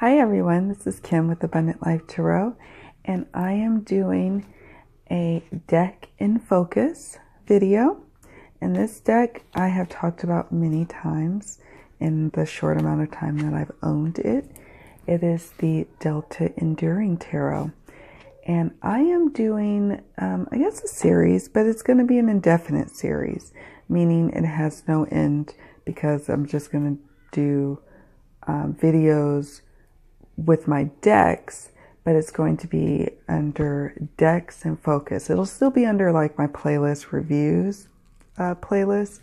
Hi everyone, this is Kim with Abundant Life Tarot, and I am doing a deck in focus video. And this deck I have talked about many times in the short amount of time that I've owned it. It is the Delta Enduring Tarot. And I am doing, I guess a series, but it's going to be an indefinite series, meaning it has no end because I'm just going to do videos with my decks, but it's going to be under decks in focus. It'll still be under like my playlist reviews playlist,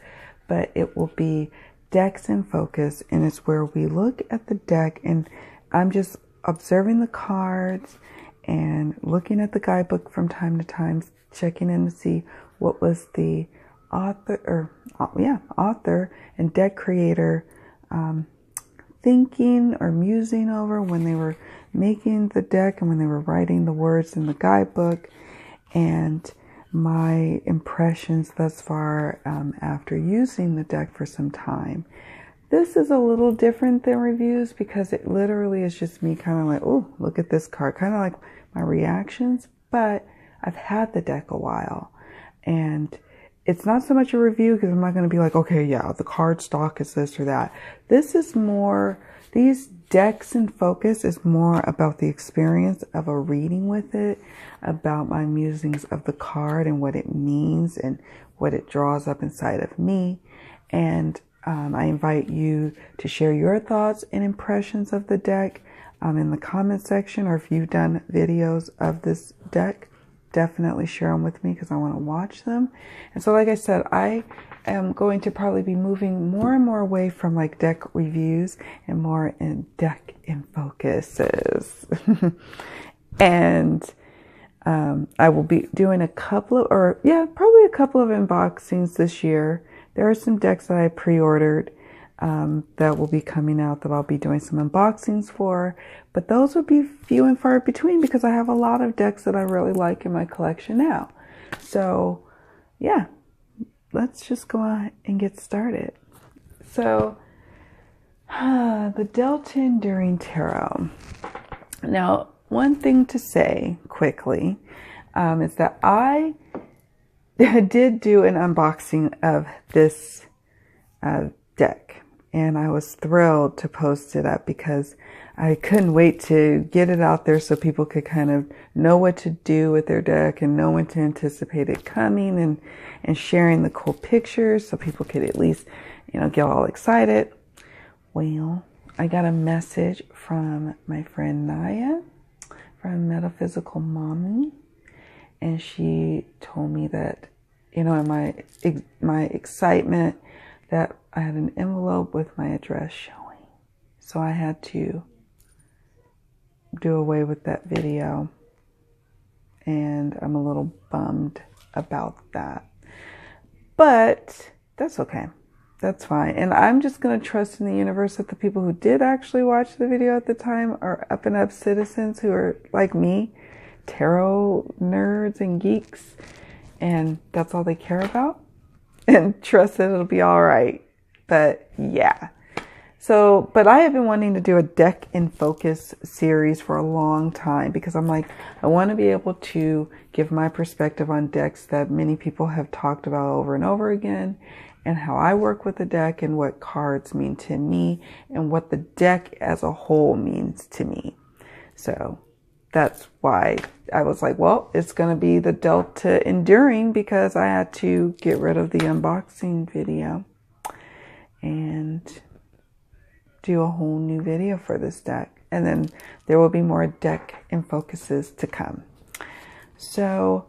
but it will be decks in focus, and it's where we look at the deck and I'm just observing the cards and looking at the guidebook from time to time, checking in to see what was the author and deck creator thinking or musing over when they were making the deck and when they were writing the words in the guidebook, and my impressions thus far after using the deck for some time. This is a little different than reviews because it literally is just me kind of like, oh, look at this card, kind of like my reactions, but I've had the deck a while, and it's not so much a review because I'm not going to be like, okay, yeah, the card stock is this or that. This is more, these decks in focus is more about the experience of a reading with it, about my musings of the card and what it means and what it draws up inside of me. And I invite you to share your thoughts and impressions of the deck in the comment section, or if you've done videos of this deck, definitely share them with me because I want to watch them. And so like I said, I am going to probably be moving more and more away from like deck reviews and more in deck in focuses. And I will be doing probably a couple of unboxings this year. There are some decks that I pre-ordered that will be coming out that I'll be doing some unboxings for, but those will be few and far between because I have a lot of decks that I really like in my collection now. So yeah, let's just go on and get started. So the Delta Enduring Tarot. Now, one thing to say quickly is that I did do an unboxing of this deck, and I was thrilled to post it up because I couldn't wait to get it out there so people could kind of know what to do with their deck and know when to anticipate it coming, and sharing the cool pictures so people could at least, get all excited. Well, I got a message from my friend Naya from Metaphysical Mommy, and she told me that, in my excitement, that I had an envelope with my address showing. So I had to do away with that video, and I'm a little bummed about that. But that's okay. That's fine. And I'm just going to trust in the universe that the people who did actually watch the video at the time are up and up citizens who are like me, tarot nerds and geeks, and that's all they care about, and trust that it'll be all right. But yeah. So, but I have been wanting to do a deck in focus series for a long time because I'm like, I want to be able to give my perspective on decks that many people have talked about over and over again, and how I work with the deck and what cards mean to me and what the deck as a whole means to me. So that's why I was like, well, it's going to be the Delta Enduring because I had to get rid of the unboxing video and do a whole new video for this deck. And then there will be more deck in focuses to come. So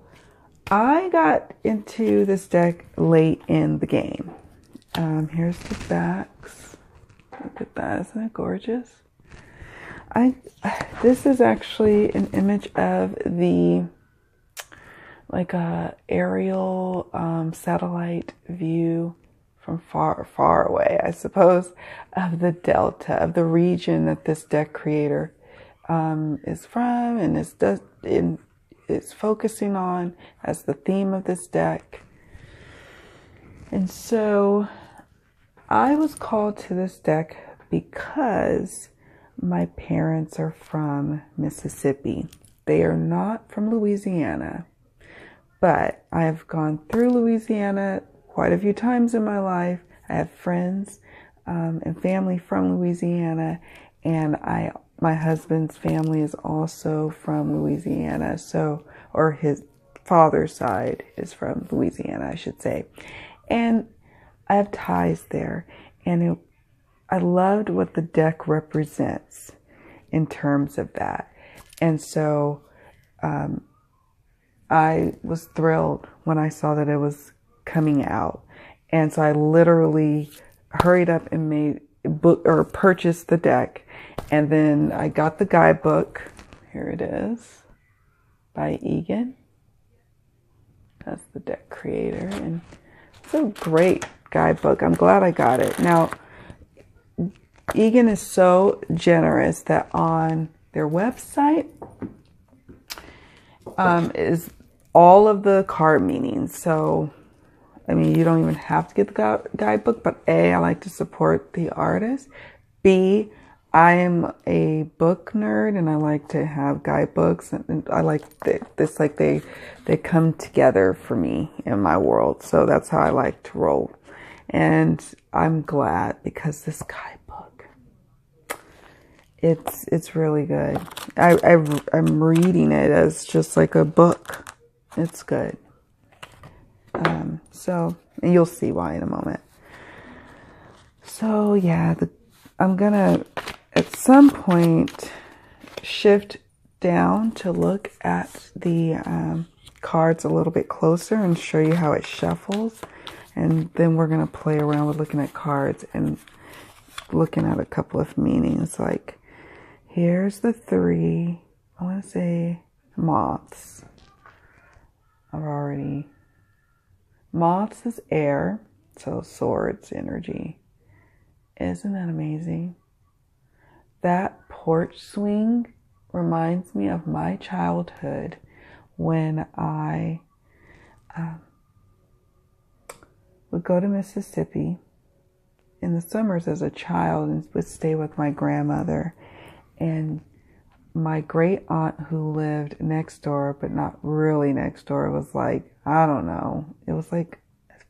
I got into this deck late in the game. Here's the backs. Look at that. Isn't it gorgeous? This is actually an image of the aerial satellite view from far away, I suppose, of the Delta, of the region that this deck creator is from and is focusing on as the theme of this deck. And so I was called to this deck because my parents are from Mississippi. They are not from Louisiana, but I've gone through Louisiana quite a few times in my life. I have friends and family from Louisiana, and my husband's family is also from Louisiana, or his father's side is from Louisiana, I should say. And I have ties there, and I loved what the deck represents in terms of that. And so I was thrilled when I saw that it was coming out. And so I literally hurried up and purchased the deck. And then I got the guidebook. Here it is, by Egan. That's the deck creator. And it's a great guidebook. I'm glad I got it. Now, Egan is so generous that on their website is all of the card meanings. So, I mean, you don't even have to get the guidebook, but A, I like to support the artist. B, I am a book nerd, and I like to have guidebooks, and I like this, like they come together for me in my world. So that's how I like to roll. And I'm glad, because this guidebook, it's really good. I'm reading it as just like a book. It's good. So, and you'll see why in a moment. So yeah, I'm gonna at some point shift down to look at the cards a little bit closer and show you how it shuffles. And then we're going to play around with looking at cards and looking at a couple of meanings. Like, here's the 3, I want to say moths. Moths is air, so swords energy. Isn't that amazing? That porch swing reminds me of my childhood when I would go to Mississippi in the summers as a child and would stay with my grandmother. And my great aunt, who lived next door, but not really next door, was like, I don't know, it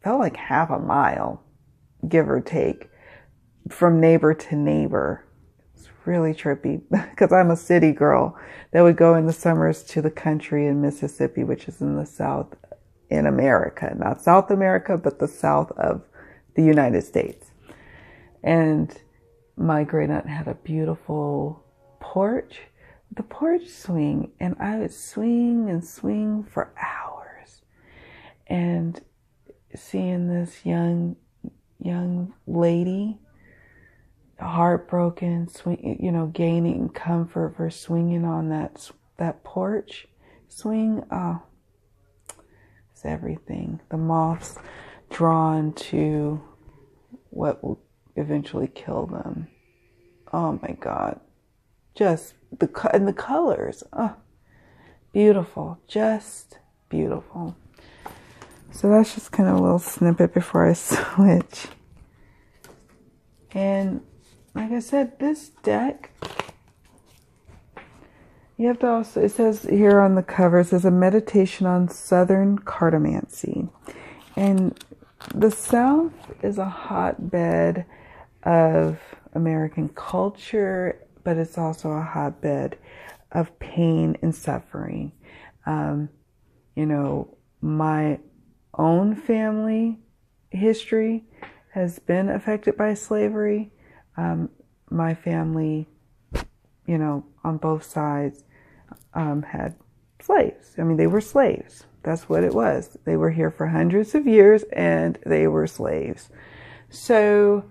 felt like half a mile, give or take, from neighbor to neighbor. It's really trippy, because I'm a city girl that would go in the summers to the country in Mississippi, which is in the South in America, not South America, but the South of the United States. And my great aunt had a beautiful porch, the porch swing, and I would swing and swing for hours. And seeing this young lady, heartbroken, gaining comfort for swinging on that porch swing, it's everything. The moths drawn to what will eventually kill them. Oh my God. Just the colors. Oh, beautiful. Just beautiful. So that's just kind of a little snippet before I switch. And like I said, this deck, you have to also, it says here on the cover, it says a meditation on Southern cartomancy. And the South is a hotbed of American culture, but it's also a hotbed of pain and suffering. My own family history has been affected by slavery. My family, on both sides, had slaves. I mean, they were slaves. That's what it was. They were here for hundreds of years, and they were slaves. So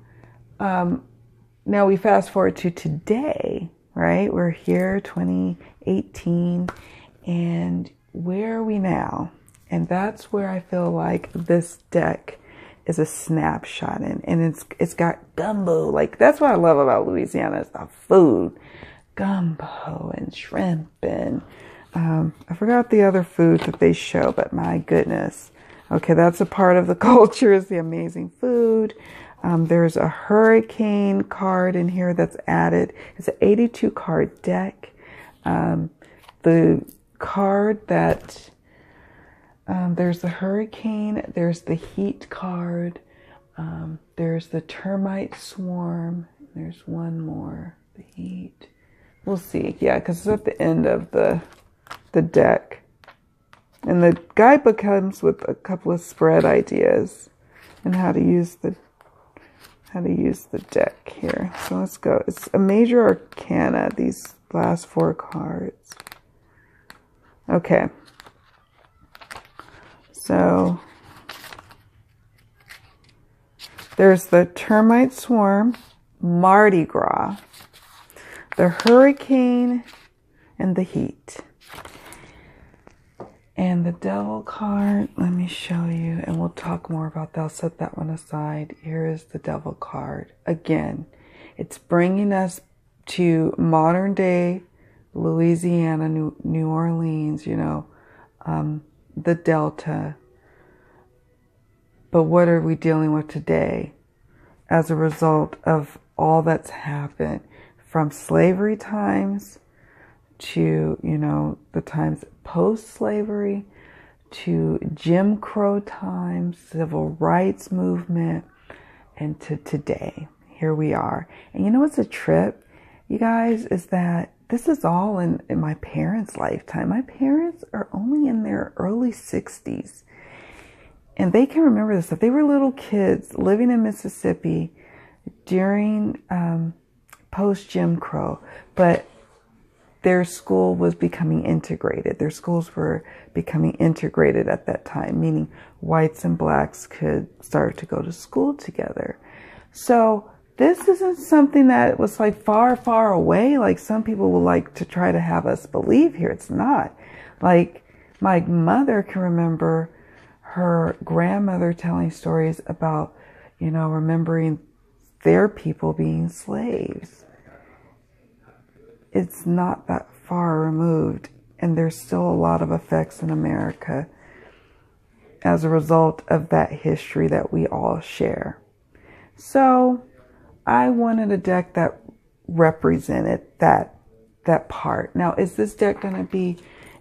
now we fast forward to today, right? We're here, 2018, and where are we now? And that's where I feel like this deck is a snapshot in. And it's got gumbo. Like, that's what I love about Louisiana, is the food. Gumbo and shrimp and I forgot the other food that they show, but my goodness, Okay, that's a part of the culture, is the amazing food. There's a hurricane card in here that's added. It's an 82 card deck. The card that, there's the hurricane, there's the heat card, there's the termite swarm, there's one more, the heat. We'll see, yeah, because it's at the end of the deck. And the guidebook comes with a couple of spread ideas and how to use the deck here. So let's go. It's a major arcana, these last 4 cards. Okay. So there's the termite swarm, Mardi Gras, the hurricane, and the heat. And the devil card, let me show you, and we'll talk more about that. I'll set that one aside. Here is the devil card. Again, it's bringing us to modern day Louisiana, New Orleans, you know, the Delta. But what are we dealing with today as a result of all that's happened from slavery times to, you know, the times post-slavery, to Jim Crow times, civil rights movement, and to today. Here we are. And you know what's a trip, you guys, is that this is all in my parents' lifetime. My parents are only in their early 60s. And they can remember this. If they were little kids living in Mississippi during post-Jim Crow, but their school was becoming integrated. Their schools were becoming integrated at that time, meaning whites and blacks could start to go to school together. So this isn't something that was like far, far away, like some people will like to try to have us believe here. It's not. Like my mother can remember her grandmother telling stories about, you know, remembering their people being slaves. It's not that far removed, and there's still a lot of effects in America as a result of that history that we all share. So I wanted a deck that represented that part. Now, is this deck going to be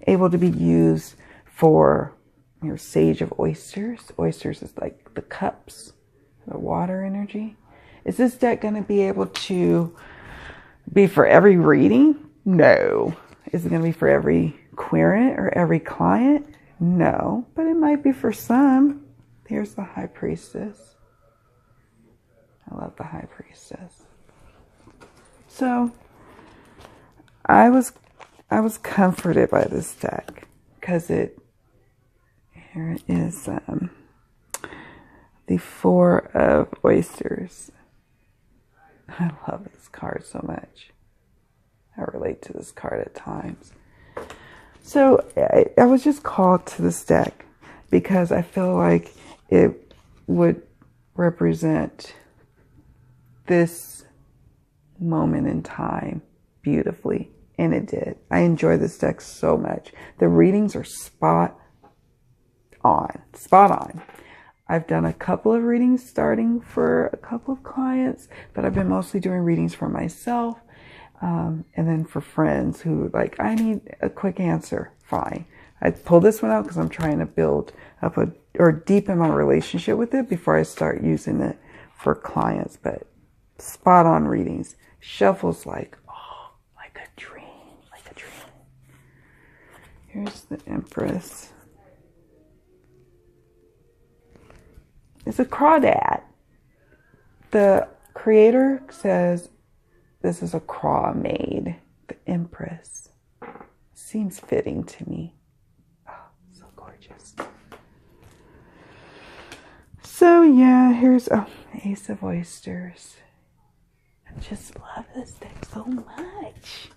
able to be used for your Sage of Oysters? Oysters is like the cups, the water energy. Is this deck going to be able to be for every reading? No. Is it going to be for every querent or every client? No. But it might be for some. Here's the High Priestess. I love the High Priestess. So I was comforted by this deck because here it is, the 4 of Oysters. I love this card so much. I relate to this card at times. So I was just called to this deck because I feel like it would represent this moment in time beautifully. And it did. I enjoy this deck so much. The readings are spot on. Spot on. I've done a couple of readings starting for a couple of clients, but I've been mostly doing readings for myself, and then for friends who like, I need a quick answer. Fine. I pulled this one out because I'm trying to build up or deepen my relationship with it before I start using it for clients. But spot on readings. Shuffles like, oh, like a dream, like a dream. Here's the Empress. It's a crawdad. The creator says this is a craw maid. The Empress. Seems fitting to me. Oh, so gorgeous. So yeah, here's Ace of Oysters. I just love this deck so much.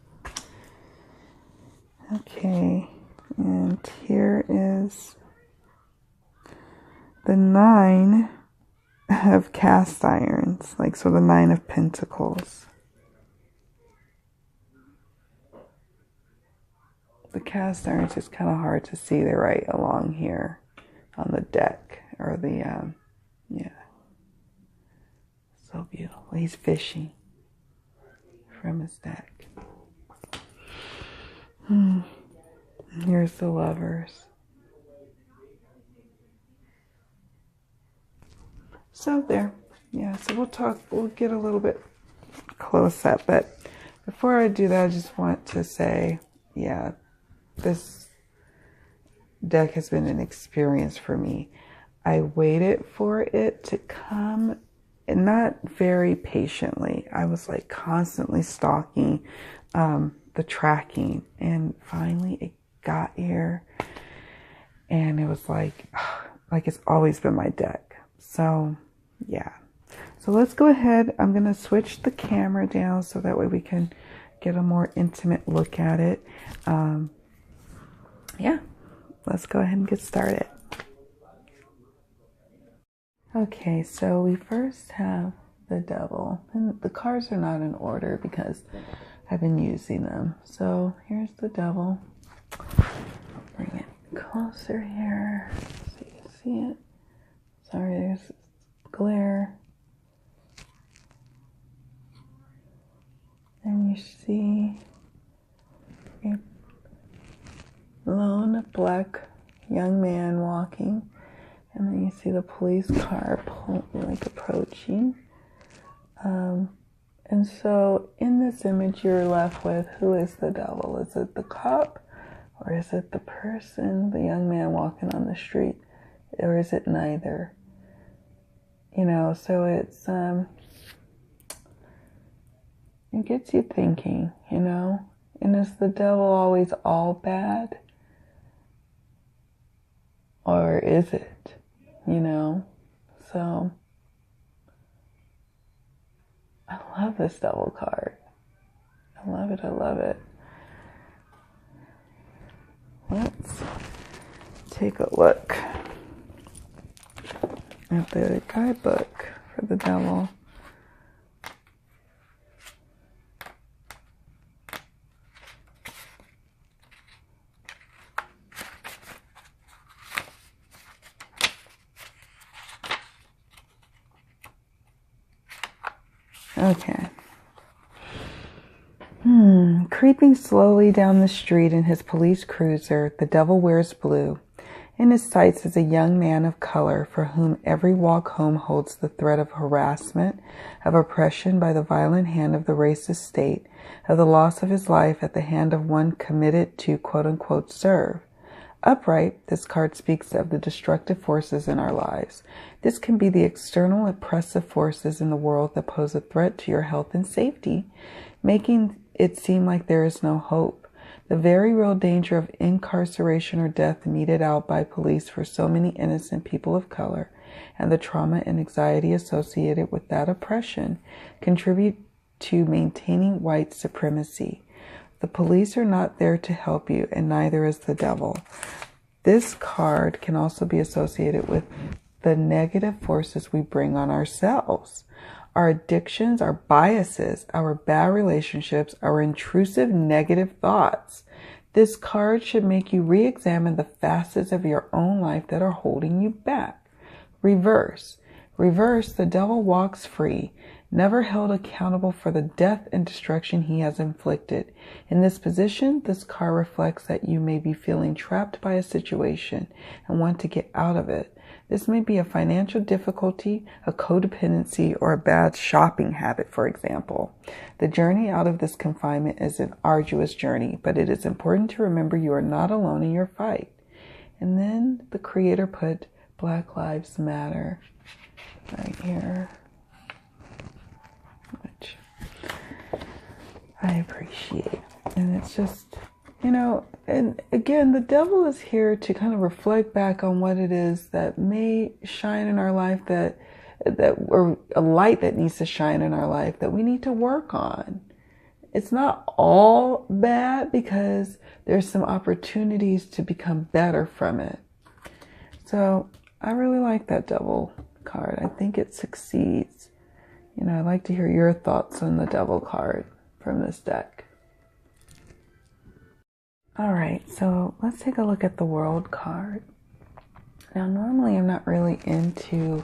Okay, and here is the 9 of cast irons, like, so the 9 of pentacles. The cast irons is kind of hard to see. They're right along here. on the deck, or the, yeah. So beautiful. He's fishing from his deck. Here's the lovers. So there. Yeah, so we'll get a little bit close up, but before I do that, I just want to say, yeah, this deck has been an experience for me. I waited for it to come, and not very patiently. I was like constantly stalking the tracking, and finally it got here, and it was like it's always been my deck. So yeah, so let's go ahead. I'm gonna switch the camera down so that way we can get a more intimate look at it. Yeah, let's go ahead and get started. Okay, so we first have the devil, and the cards are not in order because I've been using them. So here's the devil. Bring it closer here so you can see it. Sorry, there's glare. And you see a lone black young man walking. And then you see the police car approaching. And so in this image, you're left with, who is the devil? Is it the cop, or is it the person, the young man walking on the street, or is it neither? You know, so it's it gets you thinking, you know. And is the devil always all bad, or is it? You know, so I love this devil card. I love it. I love it. Let's take a look at the guidebook for the devil. Okay. Creeping slowly down the street in his police cruiser, the devil wears blue. In his sights is a young man of color for whom every walk home holds the threat of harassment, of oppression by the violent hand of the racist state, of the loss of his life at the hand of one committed to quote-unquote serve. Upright, this card speaks of the destructive forces in our lives. This can be the external oppressive forces in the world that pose a threat to your health and safety, making it seem like there is no hope. The very real danger of incarceration or death meted out by police for so many innocent people of color, and the trauma and anxiety associated with that oppression, contribute to maintaining white supremacy. The police are not there to help you, and neither is the devil. This card can also be associated with the negative forces we bring on ourselves. Our addictions, our biases, our bad relationships, our intrusive negative thoughts. This card should make you re-examine the facets of your own life that are holding you back. Reverse. Reverse, the devil walks free, never held accountable for the death and destruction he has inflicted. In this position, this card reflects that you may be feeling trapped by a situation and want to get out of it. This may be a financial difficulty, a codependency, or a bad shopping habit, for example. The journey out of this confinement is an arduous journey, but it is important to remember you are not alone in your fight. And then the creator put Black Lives Matter right here, which I appreciate. And it's just, you know, and again, the devil is here to kind of reflect back on what it is that may shine in our life, or a light that needs to shine in our life that we need to work on. It's not all bad, because there's some opportunities to become better from it. So I really like that devil card. I think it succeeds. You know, I'd like to hear your thoughts on the devil card from this deck. All right, so let's take a look at the world card. Now, normally I'm not really into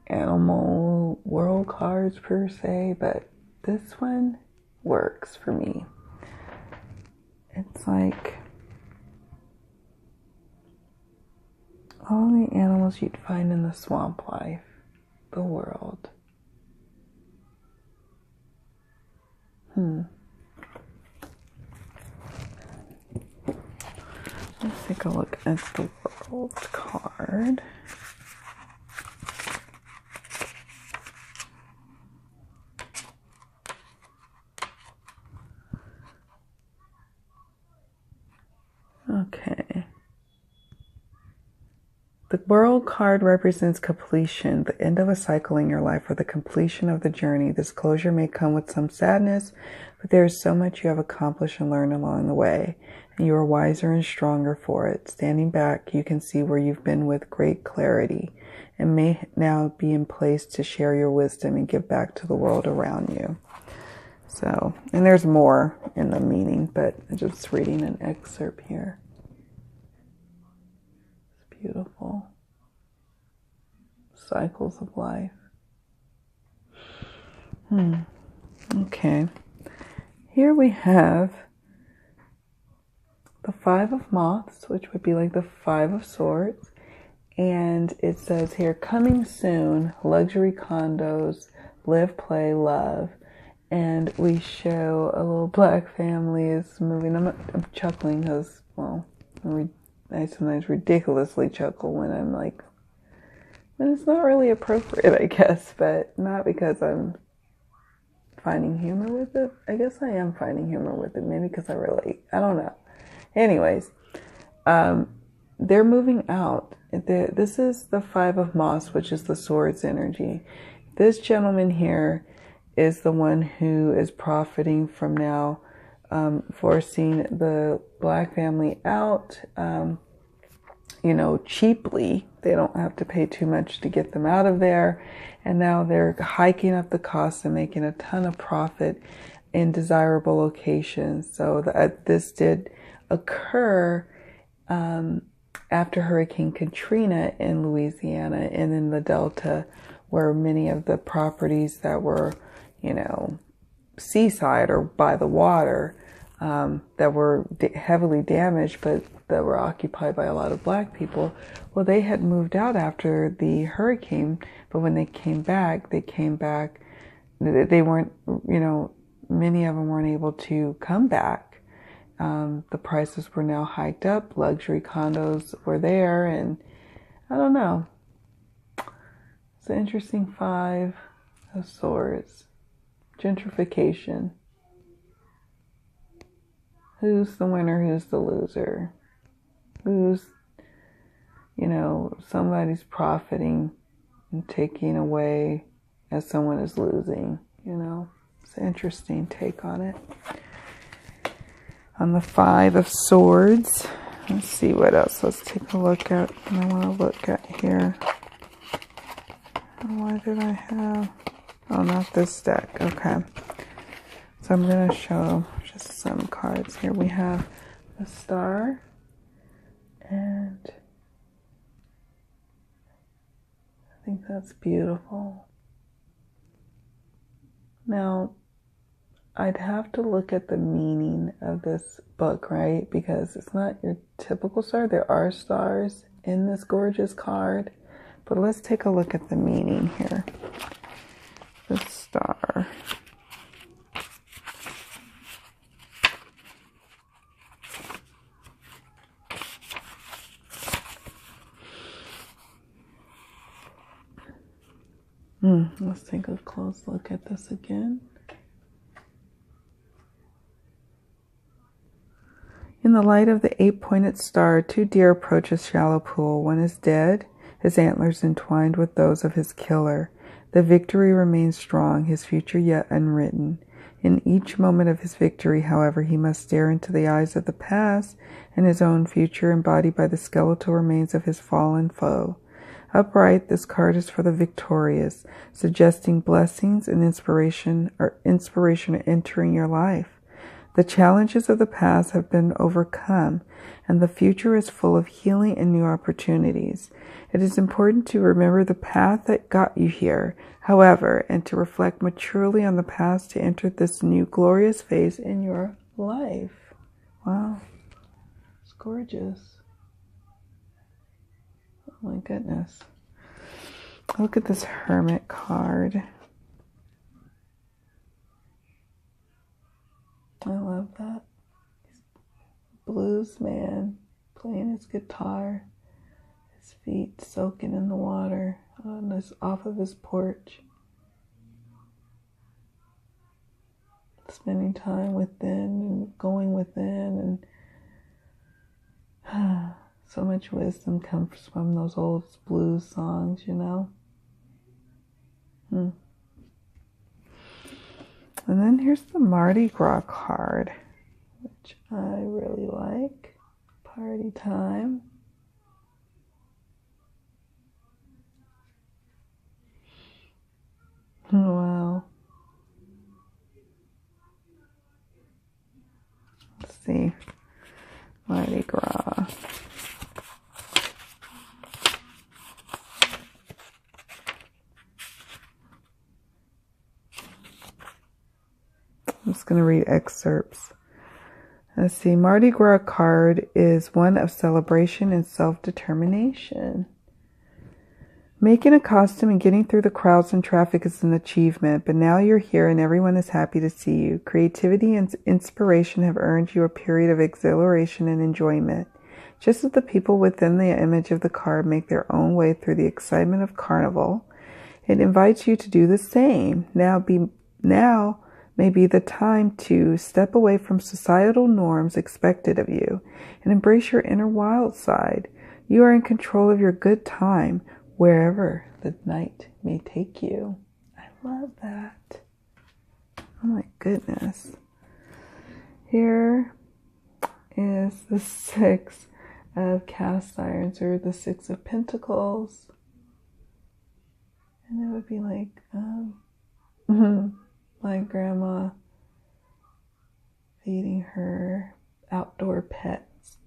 animal world cards per se, but this one works for me. It's like all the animals you'd find in the swamp life, the world. Let's take a look at the world card. Okay. The world card represents completion, the end of a cycle in your life, or the completion of the journey. This closure may come with some sadness, but there is so much you have accomplished and learned along the way, and you are wiser and stronger for it. Standing back, you can see where you've been with great clarity, and may now be in place to share your wisdom and give back to the world around you. So, and there's more in the meaning, but I'm just reading an excerpt here. Beautiful. Cycles of life. Okay. Here we have the Five of Moths, which would be like the Five of Swords. And it says here, coming soon, luxury condos, live, play, love. And we show a little black family is moving. I'm chuckling because, well, I sometimes ridiculously chuckle when I'm like, when it's not really appropriate, I guess, but not because I'm finding humor with it. I guess I am finding humor with it, maybe because I relate. I don't know. Anyways, they're moving out. This is the Five of Moss, which is the Swords energy. This gentleman here is the one who is profiting from now forcing the black family out, cheaply. They don't have to pay too much to get them out of there. And now they're hiking up the costs and making a ton of profit in desirable locations. So this did occur after Hurricane Katrina in Louisiana and in the Delta, where many of the properties that were, seaside or by the water, that were heavily damaged, but that were occupied by a lot of black people. Well, they had moved out after the hurricane, but when they came back, they weren't, many of them weren't able to come back. The prices were now hiked up. Luxury condos were there, and I don't know. It's an interesting Five of Swords. Gentrification. Who's the winner? Who's the loser? Who's, somebody's profiting and taking away as someone is losing, It's an interesting take on it. On the Five of Swords, let's see what else. Let's take a look at what I want to look at here. Why did I have... Oh, not this deck. Okay. So I'm going to show just some cards. Here we have the Star. And I think that's beautiful. Now, I'd have to look at the meaning of this book, right? Because it's not your typical star. There are stars in this gorgeous card. But let's take a look at the meaning here. The Star. Let's take a close look at this again. In the light of the 8-pointed star, two deer approach a shallow pool. One is dead, his antlers entwined with those of his killer. The victory remains strong, his future yet unwritten. In each moment of his victory, however, he must stare into the eyes of the past and his own future embodied by the skeletal remains of his fallen foe. Upright, this card is for the victorious, suggesting blessings and inspiration entering your life. The challenges of the past have been overcome, and the future is full of healing and new opportunities. It is important to remember the path that got you here, however, and to reflect maturely on the past to enter this new glorious phase in your life. Wow, it's gorgeous. Oh my goodness. Look at this Hermit card. I love that. Blues man playing his guitar, his feet soaking in the water on this off of his porch, spending time within and going within, and so much wisdom comes from those old blues songs, you know. And then here's the Mardi Gras card, which I really like. Party time. Wow. Let's see. Mardi Gras. I'm just going to read excerpts. Let's see. Mardi Gras card is one of celebration and self-determination. Making a costume and getting through the crowds and traffic is an achievement, but now you're here and everyone is happy to see you. Creativity and inspiration have earned you a period of exhilaration and enjoyment. Just as the people within the image of the card make their own way through the excitement of carnival, it invites you to do the same. Now may be the time to step away from societal norms expected of you and embrace your inner wild side. You are in control of your good time, wherever the night may take you. I love that. Oh my goodness. Here is the 6 of cast irons, or the 6 of pentacles. And it would be like my grandma feeding her outdoor pets.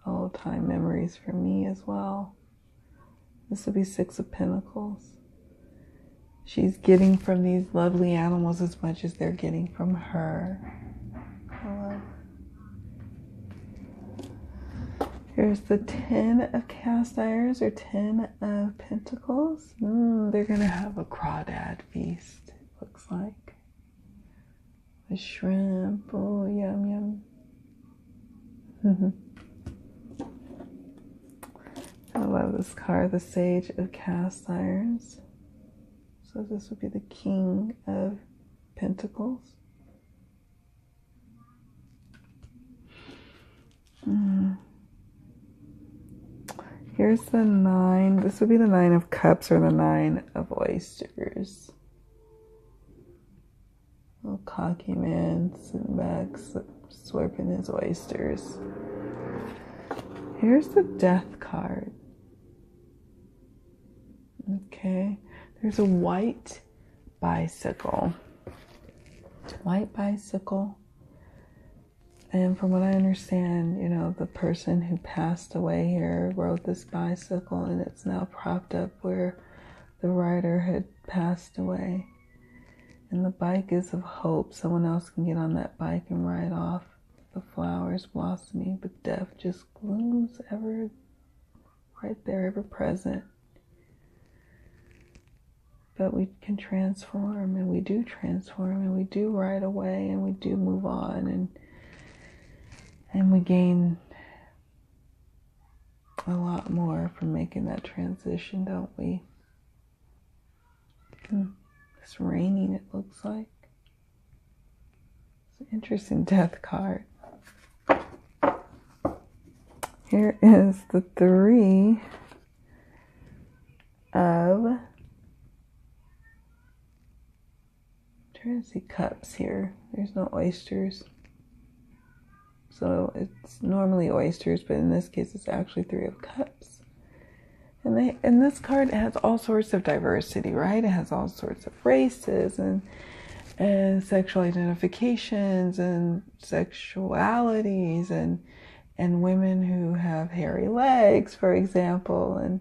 Old time memories for me as well. This would be 6 of Pentacles. She's getting from these lovely animals as much as they're getting from her. I love. Here's the 10 of cast irons, or 10 of Pentacles. They're going to have a crawdad feast, it looks like. The shrimp, oh yum yum. I love this card, the Sage of Cast Irons. So this would be the King of Pentacles. Here's the 9. This would be the 9 of Cups, or the 9 of Oysters. Little cocky man sitting back, slurping his oysters. Here's the Death card. Okay, there's a white bicycle. White bicycle. And from what I understand, you know, the person who passed away here rode this bicycle, and it's now propped up where the rider had passed away. And the bike is of hope. Someone else can get on that bike and ride off. The flowers blossoming, but death just glooms ever right there, ever present. But we can transform, and we do transform, and we do ride away, and we do move on, and we gain a lot more from making that transition, don't we? It's raining, it looks like. It's an interesting Death card. Here is the 3 of... trying to see cups here. There's no oysters. So it's normally oysters, but in this case it's actually 3 of Cups. And this card has all sorts of diversity, right? It has all sorts of races and sexual identifications and sexualities and women who have hairy legs, for example,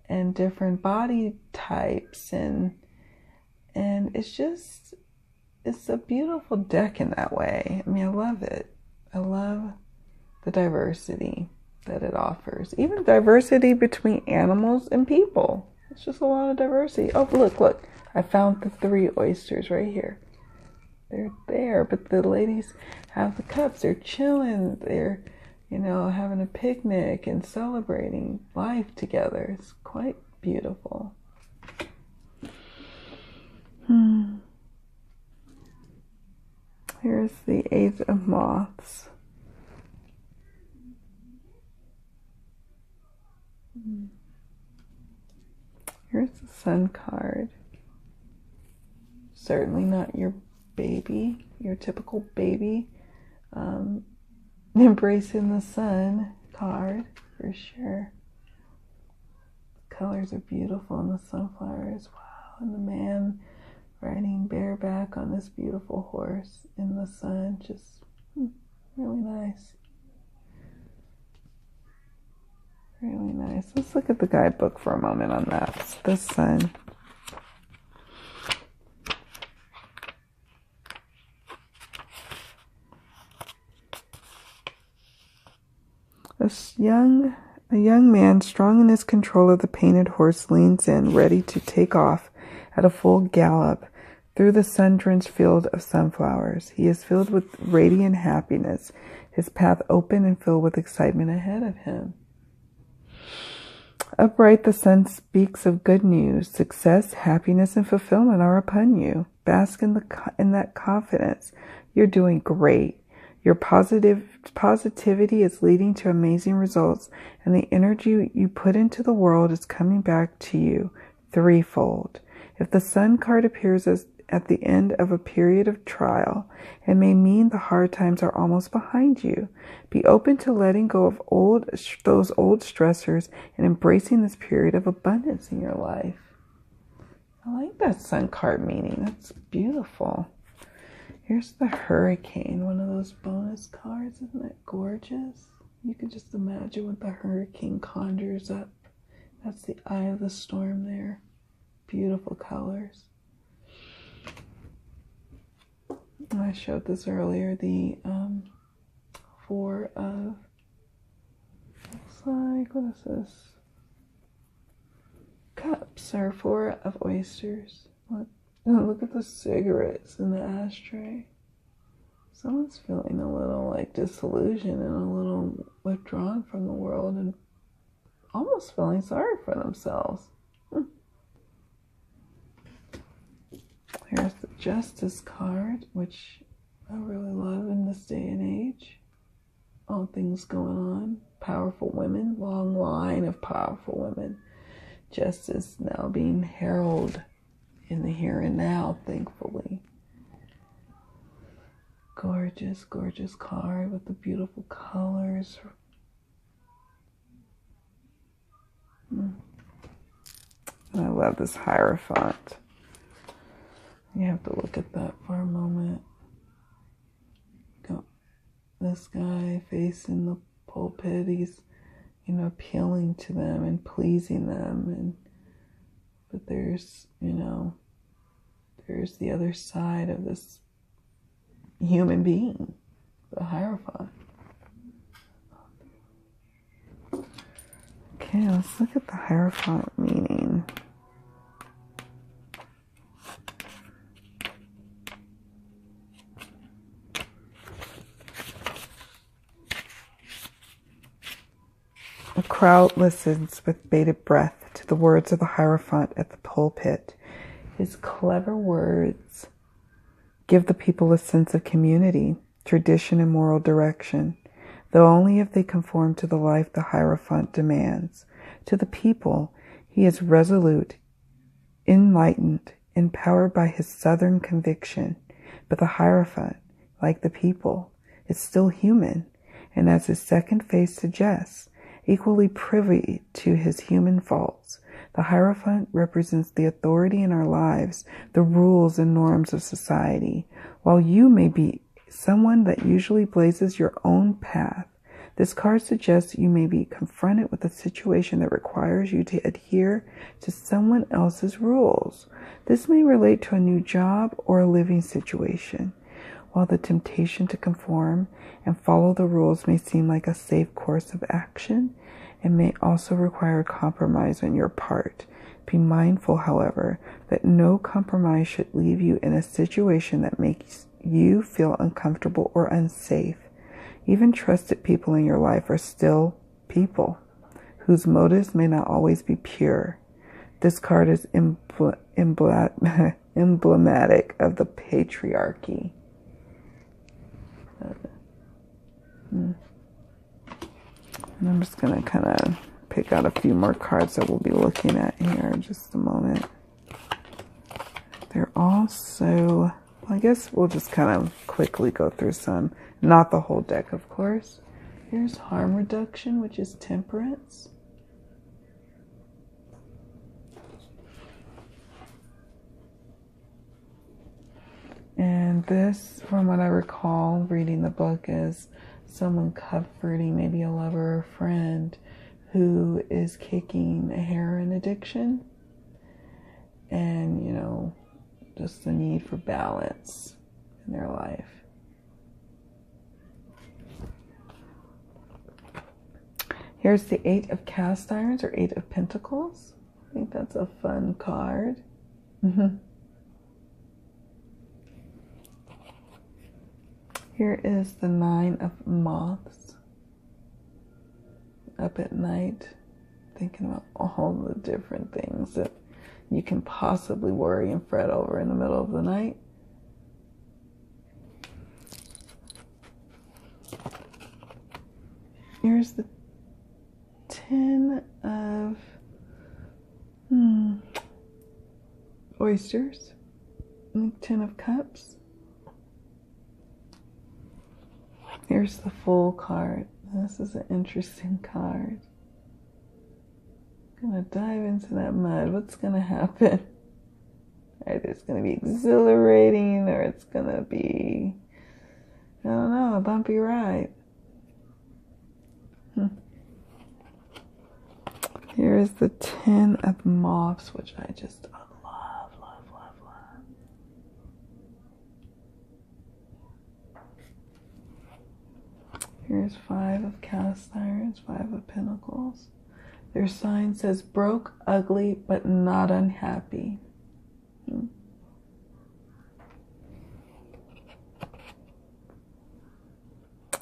and different body types, and it's a beautiful deck in that way. I mean, I love it. I love the diversity that it offers. Even diversity between animals and people. It's just a lot of diversity. Oh, look. I found the 3 oysters right here. They're there, but the ladies have the cups. They're chilling. They're, having a picnic and celebrating life together. It's quite beautiful. Here's the 8 of Moths. Here's the Sun card. Certainly not your baby, your typical baby. Embracing the sun card, for sure. The colors are beautiful in the sunflowers. Wow. And the man riding bareback on this beautiful horse in the sun. Just really nice. Really nice. Let's look at the guidebook for a moment on that. The sun. A young man, strong in his control of the painted horse, leans in, ready to take off at a full gallop through the sun-drenched field of sunflowers. He is filled with radiant happiness, his path open and filled with excitement ahead of him. Upright, the sun speaks of good news. Success, happiness, and fulfillment are upon you. Bask in that confidence. You're doing great. Your positivity is leading to amazing results, and the energy you put into the world is coming back to you threefold. If the Sun card appears at the end of a period of trial, it may mean the hard times are almost behind you. Be open to letting go of those old stressors and embracing this period of abundance in your life. I like that Sun card meaning. That's beautiful. Here's the Hurricane, one of those bonus cards. Isn't that gorgeous? You can just imagine what the hurricane conjures up. That's the eye of the storm there. Beautiful colors. I showed this earlier. The 4 of, looks like, what is this? Cups, or 4 of oysters. Look at the cigarettes in the ashtray. Someone's feeling a little like disillusioned and a little withdrawn from the world and almost feeling sorry for themselves. Here's the Justice card, which I really love in this day and age. All things going on. Powerful women, long line of powerful women. Justice now being heralded in the here and now, thankfully. Gorgeous, gorgeous card with the beautiful colors. And I love this Hierophant. You have to look at that for a moment. This guy facing the pulpit, he's, appealing to them and pleasing them, but there's, there's the other side of this human being, the Hierophant. Okay, let's look at the Hierophant meaning. A crowd listens with bated breath to the words of the Hierophant at the pulpit. His clever words give the people a sense of community, tradition, and moral direction, though only if they conform to the life the Hierophant demands. To the people, he is resolute, enlightened, empowered by his southern conviction. But the Hierophant, like the people, is still human, and as his second face suggests, equally privy to his human faults. The Hierophant represents the authority in our lives, the rules and norms of society. While you may be someone that usually blazes your own path, this card suggests you may be confronted with a situation that requires you to adhere to someone else's rules. This may relate to a new job or a living situation. While the temptation to conform and follow the rules may seem like a safe course of action, it may also require compromise on your part. Be mindful, however, that no compromise should leave you in a situation that makes you feel uncomfortable or unsafe. Even trusted people in your life are still people, whose motives may not always be pure. This card is emblematic of the patriarchy. And I'm just going to kind of pick out a few more cards that we'll be looking at here in just a moment. They're all so... I guess we'll just kind of quickly go through some. Not the whole deck, of course. Here's harm reduction, which is temperance. And this, from what I recall reading the book, is someone comforting maybe a lover or friend who is kicking a heroin addiction. And, you know, just the need for balance in their life. Here's the 8 of cast irons, or 8 of pentacles. I think that's a fun card. Here is the 9 of moths. Up at night, thinking about all the different things that you can possibly worry and fret over in the middle of the night. Here's the 10 of oysters. And 10 of cups. Here's the Fool card. This is an interesting card. I'm gonna dive into that mud. What's gonna happen? Either it's gonna be exhilarating or it's gonna be, I don't know, a bumpy ride. Here is the 10 of moths, which I just love. Here's 5 of cast irons, 5 of pentacles. Their sign says broke, ugly, but not unhappy.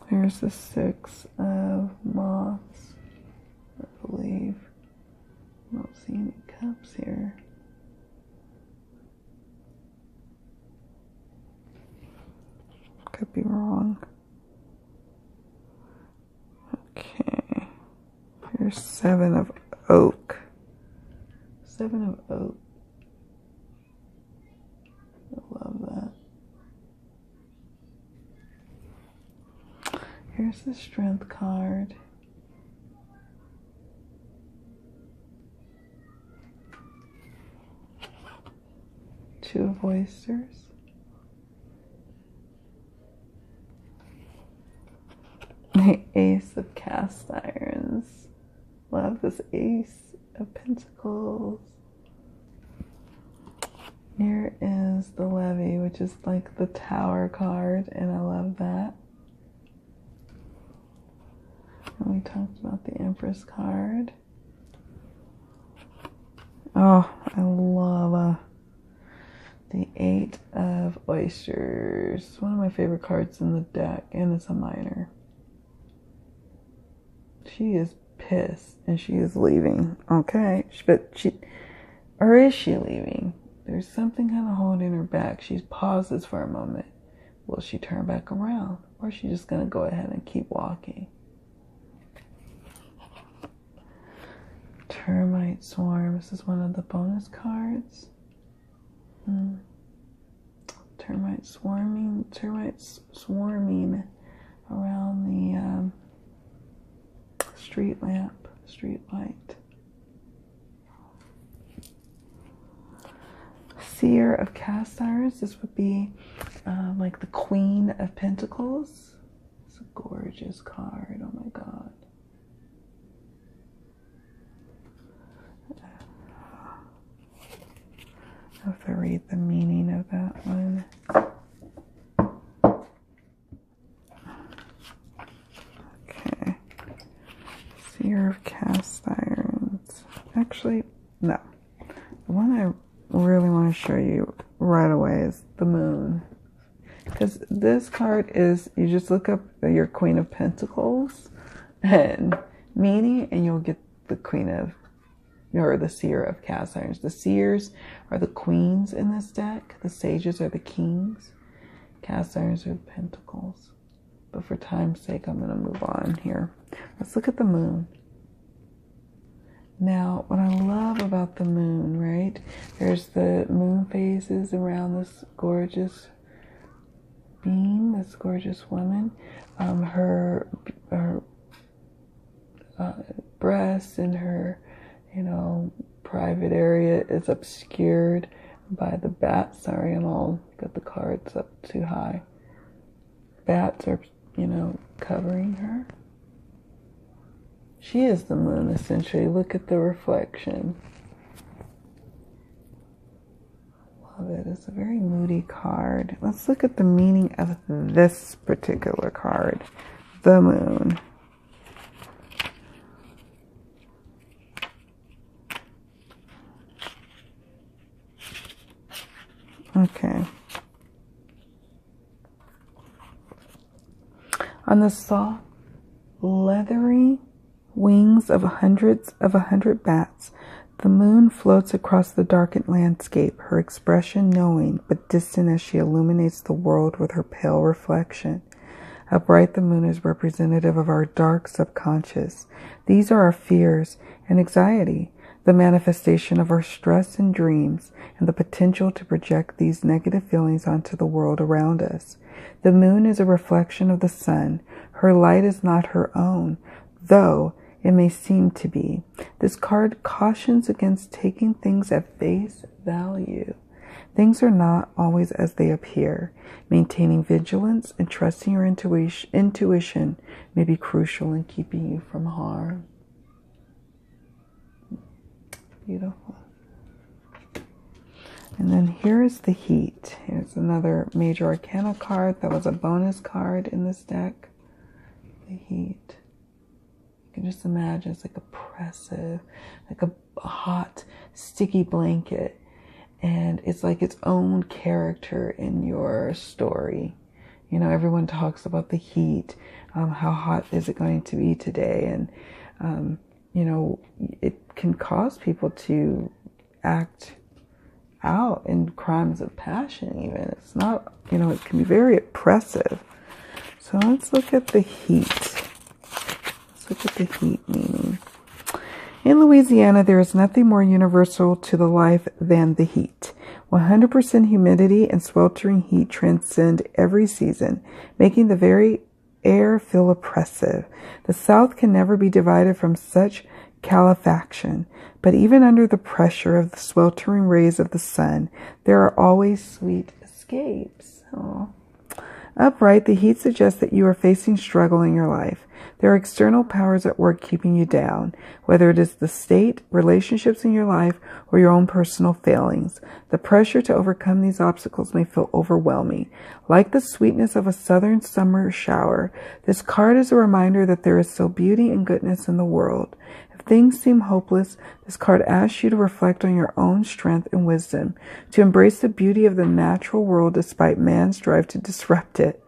Here's the 6 of moths, I believe. I don't see any cups here. Could be wrong. Okay. Here's 7 of oak. 7 of oak. I love that. Here's the strength card. Two of oysters. The Ace of cast irons. Love this Ace of pentacles. Here is the Levy, which is like the Tower card, and I love that. And we talked about the Empress card. Oh, I love the 8 of oysters. One of my favorite cards in the deck, and it's a minor. She is pissed and she is leaving. Okay, or is she leaving? There's something kind of holding her back. She pauses for a moment. Will she turn back around, or is she just going to go ahead and keep walking? Termite swarm. This is one of the bonus cards. Termites swarming around the street lamp, street light. Seer of cast irons. This would be like the Queen of Pentacles. It's a gorgeous card. Oh my God. I have to read the meaning of that one. Okay. Seer of cast irons. Actually, no. The one I really want to show you right away is the Moon. Because this card is, you just look up your Queen of Pentacles and meaning, and you'll get the Queen of, or the Seer of cast irons. The Seers are the queens in this deck. The Sages are the kings. Cast irons are pentacles. But for time's sake, I'm going to move on here. Let's look at the Moon. Now, what I love about the Moon, right? There's the moon phases around this gorgeous being, this gorgeous woman. Her breasts and her, private area is obscured by the bats. Sorry, got the cards up too high. Bats are, covering her. She is the moon, essentially. Look at the reflection. Love it. It's a very moody card. Let's look at the meaning of this particular card, the Moon. Okay. On the soft, leathery wings of hundreds of 100 bats, the moon floats across the darkened landscape, her expression knowing but distant as she illuminates the world with her pale reflection. How bright the moon is representative of our dark subconscious. These are our fears and anxiety, the manifestation of our stress and dreams, and the potential to project these negative feelings onto the world around us. The moon is a reflection of the sun. Her light is not her own, though it may seem to be. This card cautions against taking things at face value. Things are not always as they appear. Maintaining vigilance and trusting your intuition may be crucial in keeping you from harm. Beautiful. And then here is the Heat. Here's another major arcana card that was a bonus card in this deck. The Heat. You can just imagine it's like oppressive, like a hot, sticky blanket. And it's like its own character in your story. Everyone talks about the heat. How hot is it going to be today? And, it can cause people to act out in crimes of passion even. It's not, it can be very oppressive. So let's look at the heat. Let's look at the heat meaning. In Louisiana, there is nothing more universal to the life than the heat. 100% humidity and sweltering heat transcend every season, making the very air feel oppressive. The South can never be divided from such calefaction, but even under the pressure of the sweltering rays of the sun, there are always sweet escapes. Aww. Upright, the heat suggests that you are facing struggle in your life. There are external powers at work keeping you down, whether it is the state, relationships in your life, or your own personal failings. The pressure to overcome these obstacles may feel overwhelming. Like the sweetness of a southern summer shower, this card is a reminder that there is still beauty and goodness in the world. If things seem hopeless, this card asks you to reflect on your own strength and wisdom, to embrace the beauty of the natural world despite man's drive to disrupt it.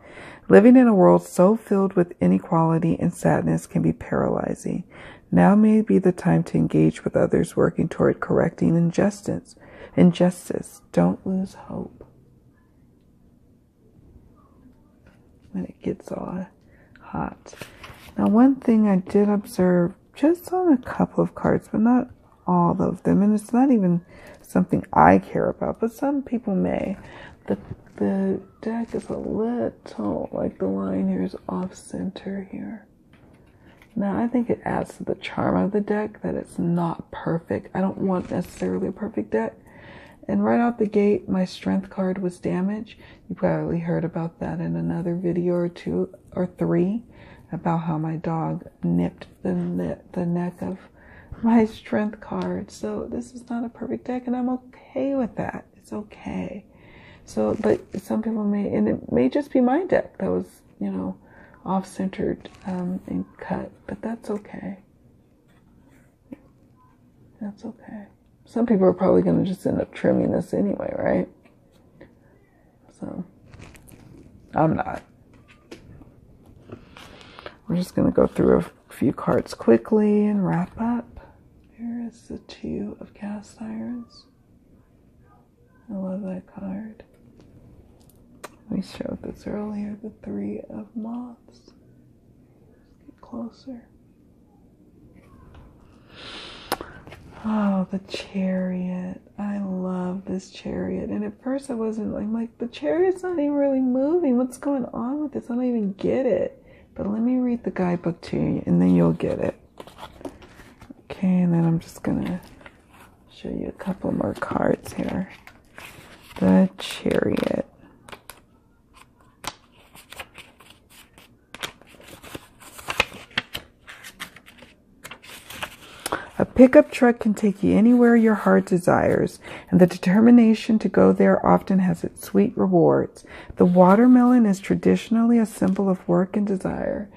Living in a world so filled with inequality and sadness can be paralyzing. Now may be the time to engage with others working toward correcting injustice. Don't lose hope. When it gets all hot. Now, one thing I did observe just on a couple of cards, but not all of them, and it's not even something I care about, but some people may. The deck is a little, like the line here is off center here. Now, I think it adds to the charm of the deck that it's not perfect. I don't want necessarily a perfect deck. And right out the gate, my strength card was damaged. You probably heard about that in another video or 2 or 3 about how my dog nipped the neck of my strength card. So this is not a perfect deck, and I'm okay with that. It's okay. So, but some people may, and it may just be my deck that was, you know, off-centered and cut, but that's okay. That's okay. Some people are probably going to just end up trimming this anyway, right? So, I'm not. We're just going to go through a few cards quickly and wrap up. Here is the 2 of cast irons. I love that card. We showed this earlier, the 3 of moths. Let's get closer. Oh, the Chariot. I love this Chariot. And at first I wasn't, I'm like, the Chariot's not even really moving. What's going on with this? I don't even get it. But let me read the guidebook to you, and then you'll get it. Okay, and then I'm just going to show you a couple more cards here. The Chariot. A pickup truck can take you anywhere your heart desires, and the determination to go there often has its sweet rewards. The watermelon is traditionally a symbol of work and desire,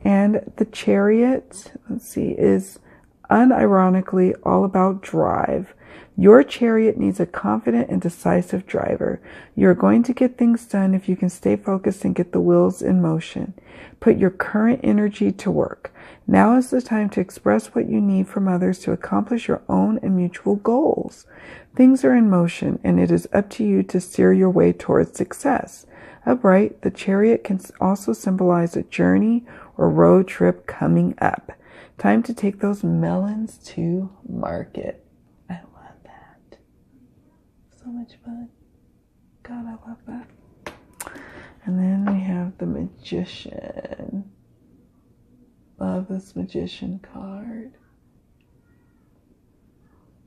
and the Chariot, is unironically all about drive. Your Chariot needs a confident and decisive driver. You're going to get things done if you can stay focused and get the wheels in motion. Put your current energy to work. Now is the time to express what you need from others to accomplish your own and mutual goals. Things are in motion, and it is up to you to steer your way towards success. Upright, the Chariot can also symbolize a journey or road trip coming up. Time to take those melons to market. I love that. So much fun. God, I love that. And then we have the Magician. Love this Magician card.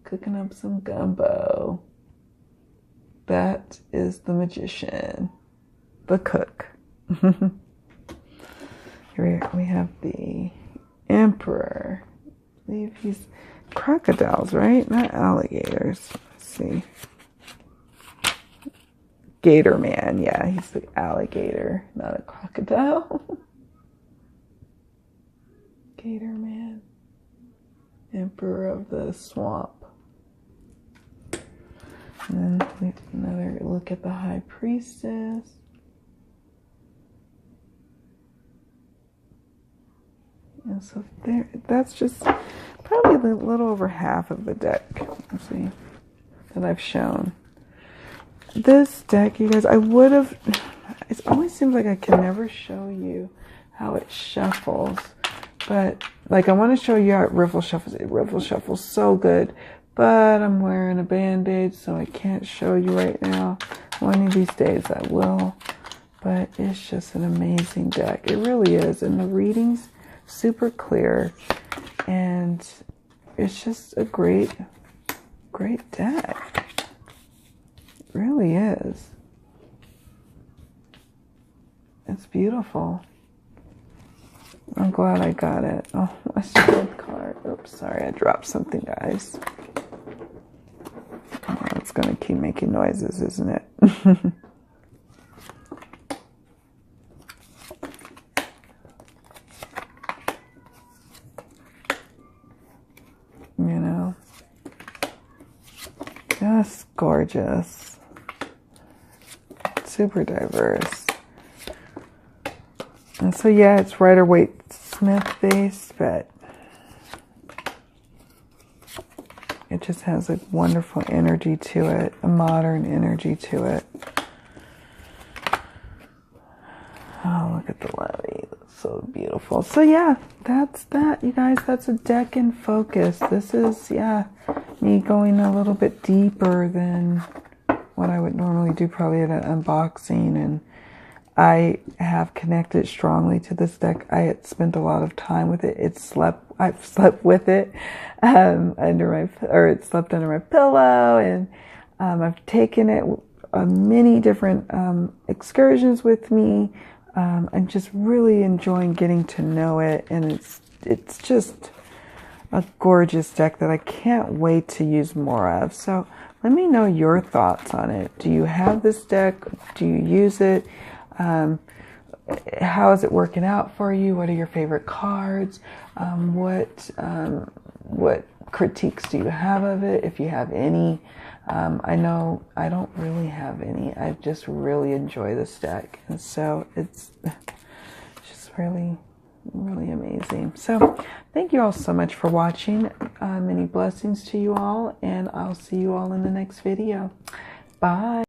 Cooking up some gumbo. That is the Magician. The cook. Here we have the Emperor. I believe he's crocodiles, right? Not alligators. Let's see. Gator Man. Yeah, he's the alligator, not a crocodile. Gator Man. Emperor of the Swamp. And then we have another look at the High Priestess. And so there, that's just probably a little over half of the deck, let's see, that I've shown. This deck, you guys, I would have, it always seems like I can never show you how it shuffles. But, like, I want to show you how it riffle shuffles. It riffle shuffles so good. But I'm wearing a band-aid, so I can't show you right now. One of these days I will. But it's just an amazing deck. It really is. And the reading's super clear. And it's just a great, great deck. It really is. It's beautiful. I'm glad I got it. Oh, my strength card. Oops, sorry, I dropped something, guys. Oh, it's going to keep making noises, isn't it? You know, just gorgeous. Super diverse. And so, yeah, it's Rider-Waite-Smith based, but it just has a wonderful energy to it, a modern energy to it. Oh, look at the levy. That's so beautiful. So, yeah, that's that, you guys. That's a deck in focus. This is, yeah, me going a little bit deeper than what I would normally do, probably at an unboxing. And I have connected strongly to this deck. I had spent a lot of time with it. I've slept with it it slept under my pillow, and I've taken it on many different excursions with me. I'm just really enjoying getting to know it, and it's just a gorgeous deck that I can't wait to use more of. So let me know your thoughts on it. Do you have this deck? Do you use it? How is it working out for you? What are your favorite cards? What critiques do you have of it, if you have any? I know I don't really have any. I just really enjoy this deck, and so it's just really, really amazing. So thank you all so much for watching. Many blessings to you all, and I'll see you all in the next video. Bye.